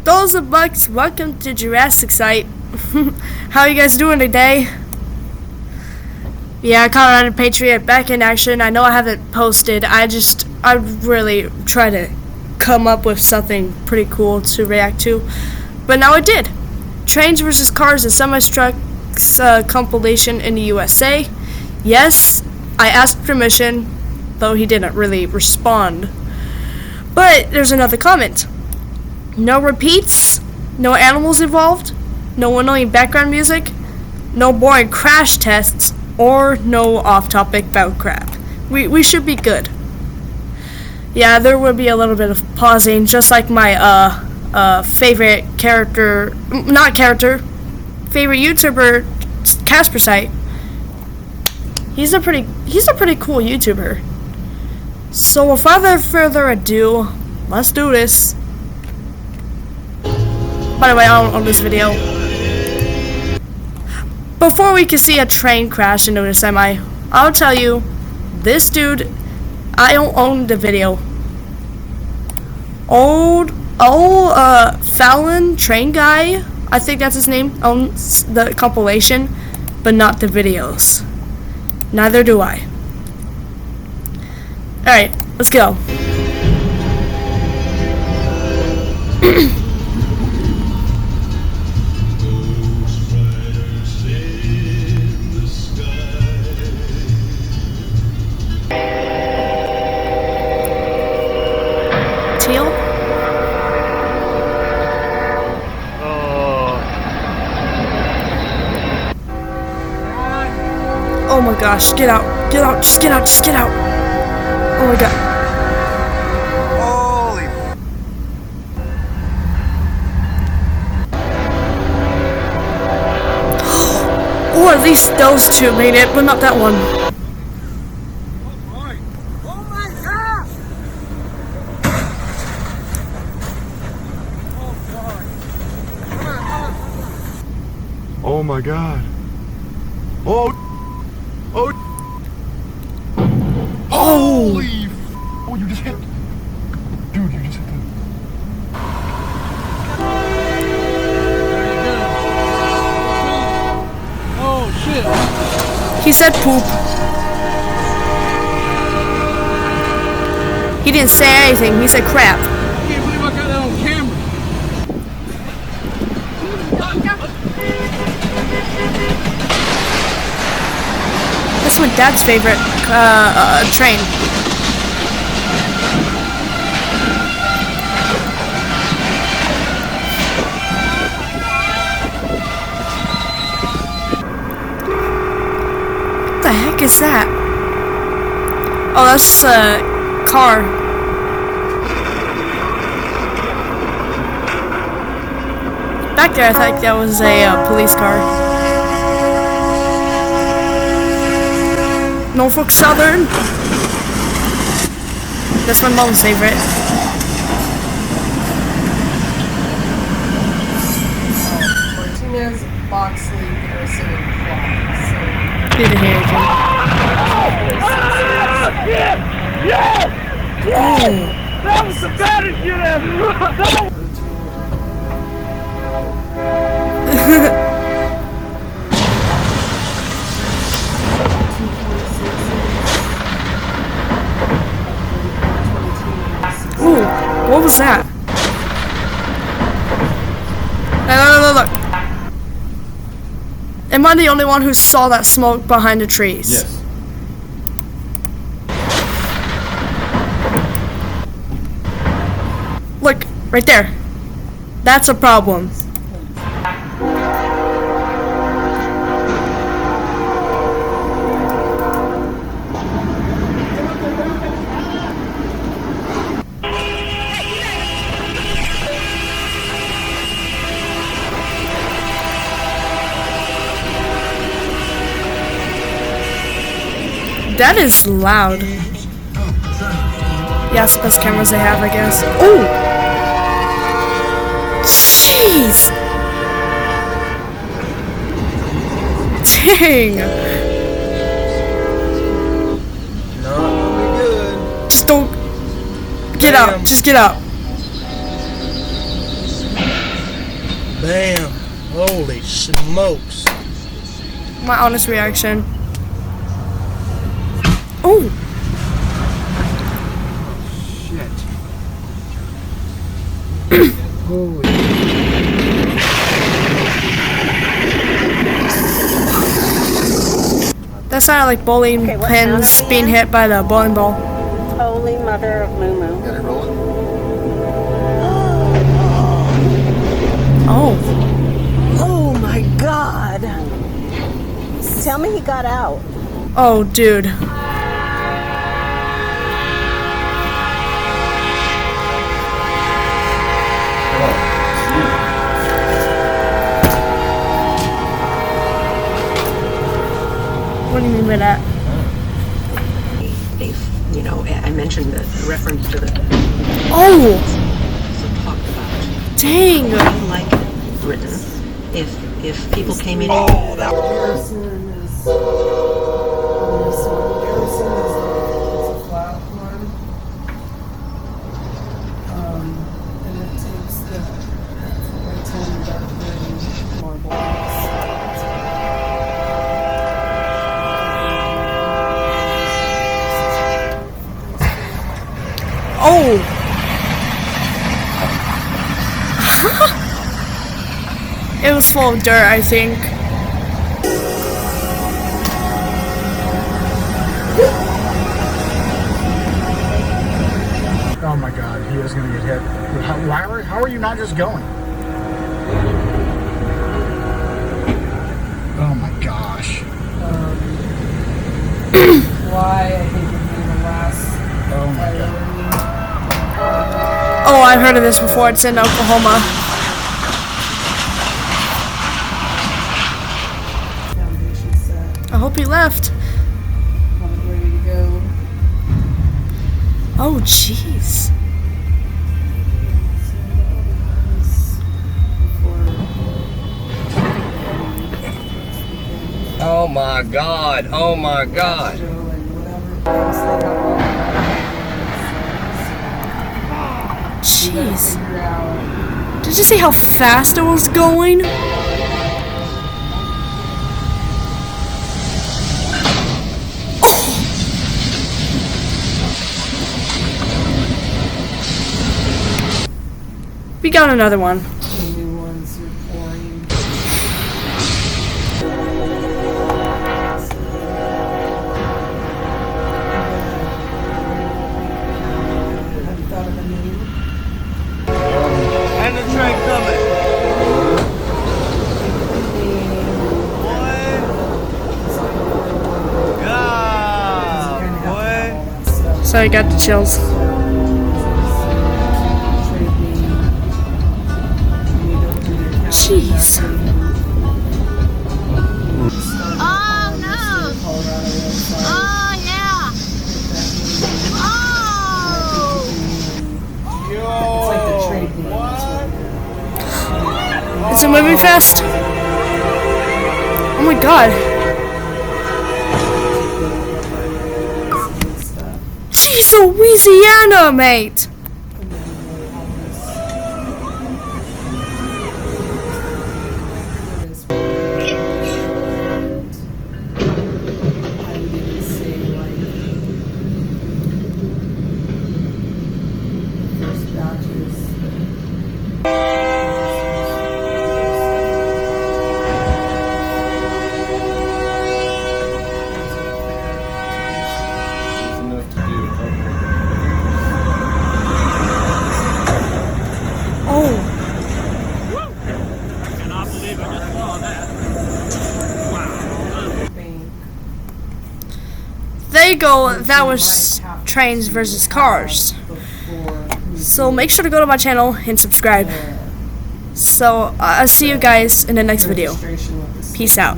Those are Bucks. Welcome to Jurassic Site. How are you guys doing today? Yeah, Colorado Patriot back in action. I know I haven't posted. I really try to come up with something pretty cool to react to. But now I did. Trains vs. Cars and Semi-Trucks compilation in the USA. Yes, I asked permission, though he didn't really respond. But there's another comment. No repeats, no animals involved, no annoying background music, no boring crash tests, or no off-topic bout crap. We should be good. Yeah, there will be a little bit of pausing, just like my favorite YouTuber, Caspersite. He's a pretty cool YouTuber. So without further ado, let's do this. By the way, I don't own this video. Before we can see a train crash into a semi, I'll tell you, this dude, I don't own the video. Old Fallon Train Guy, I think that's his name, owns the compilation, but not the videos. Neither do I. Alright, let's go. Teal? Oh my gosh, get out, just get out. Oh my god. Holy. Or at least those two made it, but not that one. Oh my god. Oh. Oh. Holy. Oh, you just hit. Dude, you just hit the. Oh shit. He said poop. He didn't say anything, he said crap. I can't believe I got that on camera. That's my dad's favorite train. What the heck is that? Oh, that's a car. Back there, I think that was a police car. Norfolk Southern. That's my mom's favorite. Martinez, Boxley, Harrison, and Clark. Good to hear, Jim. Yeah! That was the baddest shit ever! Ooh, what was that? Hey, look. Am I the only one who saw that smoke behind the trees? Yes. Look, right there. That's a problem. That is loud. Yeah, it's the best cameras they have, I guess. Ooh! Jeez! Dang! Not really good. Just don't... Get out. Just get out. Bam. Holy smokes. My honest reaction. Oh! Shit. Holy. That sounded like bowling Okay, what pins sound are we being in? hit by the bowling ball. Holy Mother of Moo Moo. Got it rolling? Oh. Oh my God. Tell me he got out. Oh, dude. What do you mean by that? You know, I mentioned the reference to the Oh! so talked about. Dang! Like Britain, if people came in. Garrison is this one. Garrison is a flat one. And it takes the tin that more blocks. Oh! It was full of dirt, I think. Oh my God, he is gonna get hit. How are you not just going? Oh my gosh. Why I think would be the last Oh my God. priority. Oh, I've heard of this before. It's in Oklahoma. Foundation set. I hope he left. Have it ready to go. Oh, jeez. Oh my God, oh my God. Jeez. Did you see how fast it was going? We got another one. The new ones are pouring. Have you thought of a name? And the train coming. God, boy. So I got the chills. Jeez. Oh no! Oh yeah! Oh! It's like the trade name. Is it moving fast? Oh my God. She's Louisiana, mate. There you go. That was trains versus cars. So make sure to go to my channel and subscribe. So I'll see you guys in the next video. Peace out.